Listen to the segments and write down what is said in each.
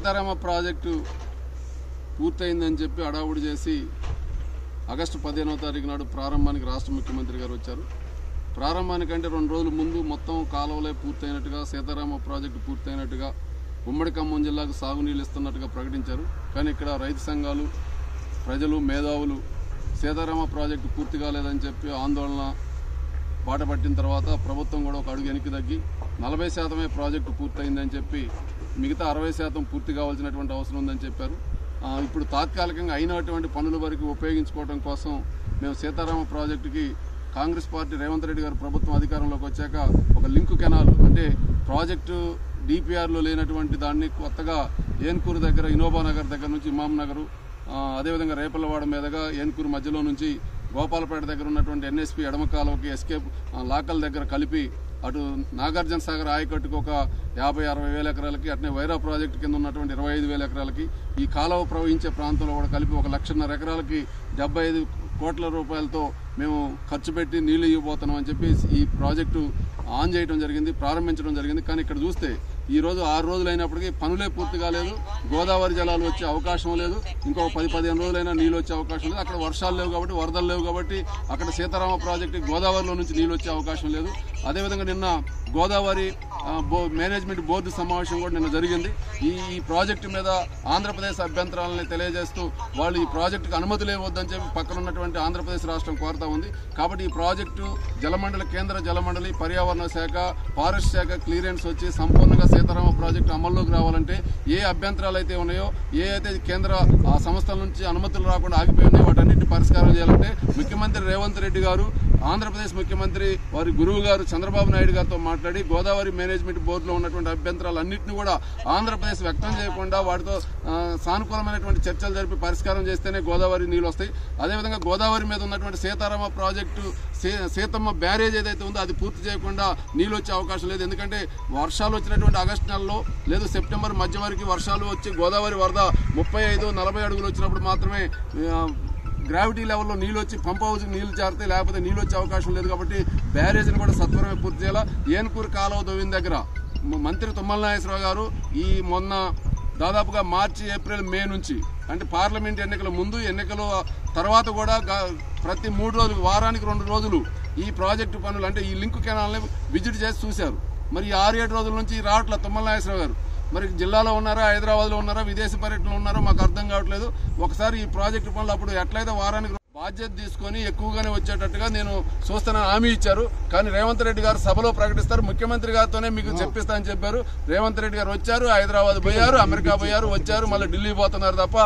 Sitarama project పూర్తయిందని చెప్పి అడావుడి చేసి ఆగస్టు 15వ తారీఖు నాడు ప్రారంభానికి రాష్ట్ర ముఖ్యమంత్రి గారు వచ్చారు. ప్రారంభానికంటే 2 రోజుల ముందు మొత్తం కాలువలే పూర్తయినట్టుగా, సీతారామ ప్రాజెక్టు పూర్తయినట్టుగా, ఉమ్మడి ఖమ్మం జిల్లాకు సాగునీళ్ళు ఇస్తున్నట్టుగా ప్రకటించారు. కానీ ఇక్కడ రైతు సంఘాలు, ప్రజలు, మేధావులు సీతారామ ప్రాజెక్టు పూర్తి కాలేదని చెప్పి ఆందోళన బాట పట్టిన తర్వాత ప్రభుత్వం కూడా ఒక అడుగు వెనక్కి తగ్గి 40% ప్రాజెక్టు పూర్తయిందని చెప్పి మిగతా 60% పూర్తి కావాల్సినటువంటి అవసరం ఉందని చెప్పారు. ఇప్పుడు తాత్కాలికంగా అయినటువంటి పనుల వరకు ఉపయోగించుకోవడం కోసం మేము సీతారామ ప్రాజెక్టుకి కాంగ్రెస్ పార్టీ రేవంత్ రెడ్డి గారు ప్రభుత్వం అధికారంలోకి వచ్చాక ఒక లింక్ కెనాల్ అంటే ప్రాజెక్టు డిపిఆర్లో లేనటువంటి దాన్ని కొత్తగా ఏన్కూరు దగ్గర ఇనోబా నగర్ దగ్గర నుంచి ఇమాం నగరు, అదేవిధంగా రేపల్లవాడ మీదుగా ఏన్కూరు మధ్యలో నుంచి గోపాలపేట దగ్గర ఉన్నటువంటి ఎన్ఎస్పి ఎడమ కాలువకి ఎస్కేప్ లాకల్ దగ్గర కలిపి అటు నాగార్జున సాగర్ ఆయకట్టుకు ఒక 50-60 వేల ఎకరాలకి, అట్నే వైరా ప్రాజెక్టు కింద ఉన్నటువంటి 25,000 ఎకరాలకి, ఈ కాలువ ప్రవహించే ప్రాంతంలో కూడా కలిపి 1,50,000 ఎకరాలకి 75 కోట్ల రూపాయలతో మేము ఖర్చు పెట్టి నీళ్లు ఇవ్వబోతున్నాం అని చెప్పి ఈ ప్రాజెక్టు ఆన్ చేయడం జరిగింది, ప్రారంభించడం జరిగింది. కానీ ఇక్కడ చూస్తే ఈ రోజు 6 రోజులు అయినప్పటికీ పనులే పూర్తి కాలేదు. గోదావరి జలాలు వచ్చే అవకాశం లేదు. ఇంకొక 10-15 రోజులైనా నీళ్ళు వచ్చే అవకాశం లేదు. అక్కడ వర్షాలు లేవు కాబట్టి, వరదలు లేవు కాబట్టి అక్కడ సీతారామ ప్రాజెక్టు గోదావరిలో నుంచి నీళ్ళు వచ్చే అవకాశం లేదు. అదేవిధంగా నిన్న గోదావరి మేనేజ్మెంట్ బోర్డు సమావేశం కూడా నిన్న జరిగింది. ఈ ప్రాజెక్టు మీద ఆంధ్రప్రదేశ్ అభ్యంతరాలని తెలియజేస్తూ వాళ్ళు ఈ ప్రాజెక్టుకు అనుమతులు ఇవ్వద్దని చెప్పి పక్కన ఉన్నటువంటి ఆంధ్రప్రదేశ్ రాష్ట్రం కోరుతా ఉంది. కాబట్టి ఈ ప్రాజెక్టు జలమండలి, కేంద్ర జలమండలి, పర్యావరణ శాఖ, ఫారెస్ట్ శాఖ క్లియరెన్స్ వచ్చి సంపూర్ణంగా సీతారామ ప్రాజెక్టు అమల్లోకి రావాలంటే ఏ అభ్యంతరాలు అయితే ఉన్నాయో, ఏ అయితే కేంద్ర సంస్థల నుంచి అనుమతులు రాకుండా ఆగిపోయి ఉన్నాయో వాటన్నిటిని పరిష్కారం చేయాలంటే ముఖ్యమంత్రి రేవంత్ రెడ్డి గారు, ఆంధ్రప్రదేశ్ ముఖ్యమంత్రి వారి గురువు గారు చంద్రబాబు నాయుడు గారితో మాట్లాడి గోదావరి మేనేజ్మెంట్ బోర్డులో ఉన్నటువంటి అభ్యంతరాలు అన్నింటినీ కూడా ఆంధ్రప్రదేశ్ వ్యక్తం చేయకుండా వాటితో సానుకూలమైనటువంటి చర్చలు జరిపి పరిష్కారం చేస్తేనే గోదావరి నీళ్ళు వస్తాయి. అదేవిధంగా గోదావరి మీద ఉన్నటువంటి సీతారామ ప్రాజెక్టు సీతమ్మ బ్యారేజ్ ఏదైతే ఉందో అది పూర్తి చేయకుండా నీళ్ళు వచ్చే అవకాశం లేదు. ఎందుకంటే వర్షాలు వచ్చినటువంటి ఆగస్టు నెలలో లేదు సెప్టెంబర్ మధ్య వరకు వర్షాలు వచ్చి గోదావరి వరద 35-40 అడుగులు వచ్చినప్పుడు మాత్రమే గ్రావిటీ లెవెల్లో నీళ్ళు వచ్చి పంప్ హౌస్కి నీళ్లు చేరతాయి, లేకపోతే నీళ్ళు వచ్చే అవకాశం లేదు. కాబట్టి బ్యారేజ్ని కూడా సత్వరమే పూర్తి చేయాలా. ఏన్కూరు కాలువ దొవ్విన దగ్గర మంత్రి తుమ్మల నాగేశ్వరరావు గారు ఈ మొన్న దాదాపుగా మార్చి, ఏప్రిల్, మే నుంచి అంటే పార్లమెంట్ ఎన్నికల ముందు, ఎన్నికల తర్వాత కూడా ప్రతి 3 రోజులు, వారానికి 2 రోజులు ఈ ప్రాజెక్టు పనులు అంటే ఈ లింక్ కెనాల్ని విజిట్ చేసి చూశారు. మరి 6-7 రోజుల నుంచి రావట్ల తుమ్మల నాగేశ్వరరావు గారు. మరి జిల్లాలో ఉన్నారా, హైదరాబాద్లో ఉన్నారా, విదేశీ పర్యటనలో ఉన్నారో మాకు అర్థం కావట్లేదు. ఒకసారి ఈ ప్రాజెక్టు పనులు అప్పుడు ఎట్లయితే వారానికి బాధ్యత తీసుకొని ఎక్కువగానే వచ్చేటట్టుగా నేను చూస్తున్న హామీ ఇచ్చారు. కానీ రేవంత్ రెడ్డి గారు సభలో ప్రకటిస్తారు, ముఖ్యమంత్రి గారితోనే మీకు చెప్పిస్తానని చెప్పారు. రేవంత్ రెడ్డి గారు వచ్చారు, హైదరాబాద్ పోయారు, అమెరికా పోయారు, వచ్చారు, మళ్ళీ ఢిల్లీ పోతున్నారు తప్ప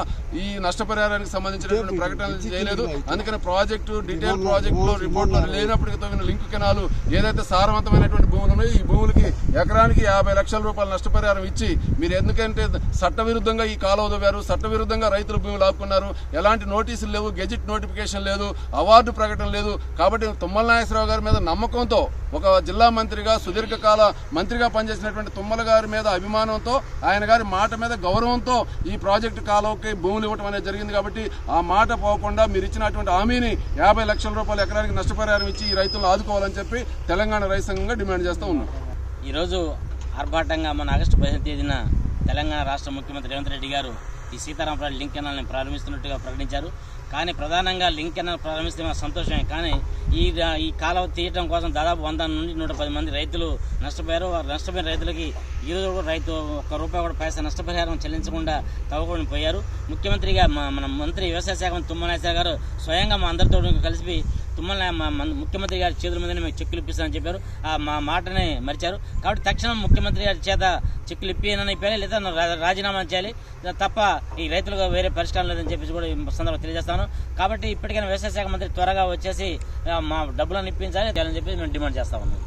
ఈ నష్టపరిహారానికి సంబంధించినటువంటి ప్రకటనలు చేయలేదు. అందుకని ప్రాజెక్టు డీటెయిల్ ప్రాజెక్టులో రిపోర్ట్లో లేనప్పటికీ తగిన లింక్ కెనాలు ఏదైతే సారవంతమైనటువంటి భూములు ఉన్నాయో ఈ భూములకి ఎకరానికి 50 లక్షల రూపాయల నష్టపరిహారం ఇచ్చి మీరు ఎందుకంటే చట్టవిరుద్ధంగా ఈ కాలువ తవ్వారు, చట్టవిరుద్ధంగా రైతుల భూములు ఆపుకున్నారు, ఎలాంటి నోటీసులు లేవు, గెజిట్ నోటిఫికేషన్ లేదు, అవార్డు ప్రకటన లేదు. కాబట్టి తుమ్మల నాగేశ్వరరావు గారి మీద నమ్మకంతో ఒక జిల్లా మంత్రిగా, సుదీర్ఘకాల మంత్రిగా పనిచేసినటువంటి తుమ్మల గారి మీద అభిమానంతో, ఆయన గారి మాట మీద గౌరవంతో ఈ ప్రాజెక్టు కాలువకి భూములు ఇవ్వడం అనేది జరిగింది. కాబట్టి ఆ మాట పోకుండా మీరు ఇచ్చినటువంటి హామీని 50 లక్షల రూపాయల ఎకరానికి నష్టపరిహారం ఇచ్చి ఈ రైతులను ఆదుకోవాలని చెప్పి తెలంగాణ రైతు సంఘంగా డిమాండ్ చేస్తూ ఉన్నాం. ఈరోజు ఆర్భాటంగా మన ఆగస్టు 15వ తేదీన తెలంగాణ రాష్ట్ర ముఖ్యమంత్రి రేవంత్ రెడ్డి గారు ఈ సీతారామ ప్రాజెక్టు లింక్ కెనాల్ని ప్రారంభిస్తున్నట్టుగా ప్రకటించారు. కానీ ప్రధానంగా లింక్ కెనాల్ ప్రారంభిస్తే మన సంతోషమే. కానీ ఈ కాలువ తీయడం కోసం దాదాపు 100 నుండి 110 మంది రైతులు నష్టపోయారు. నష్టపోయిన రైతులకి ఈరోజు కూడా రైతు ₹1 కూడా పైసా నష్టపరిహారం చెల్లించకుండా తవ్వకుండా పోయారు. ముఖ్యమంత్రిగా మన మంత్రి వ్యవసాయ శాఖ మంత్రి తుమ్మల నాగేశ్వరరావు గారు స్వయంగా మా అందరితో కలిసి ముఖ్యమంత్రి గారి చేతుల మీదనే మీకు చెక్కులు ఇప్పిస్తానని చెప్పారు. మా మాటనే మరిచారు. కాబట్టి తక్షణం ముఖ్యమంత్రి గారి చేత చెక్కులు ఇప్పినని లేదా రాజీనామా చేయాలి తప్ప ఈ రైతులకు వేరే పరిష్కారం లేదని చెప్పేసి కూడా ఈ సందర్భంగా తెలియజేస్తాను. కాబట్టి ఇప్పటికైనా వ్యవసాయ శాఖ మంత్రి త్వరగా వచ్చేసి మా డబ్బులను ఇప్పించాలి అని చెప్పి మేము డిమాండ్ చేస్తా ఉన్నాం.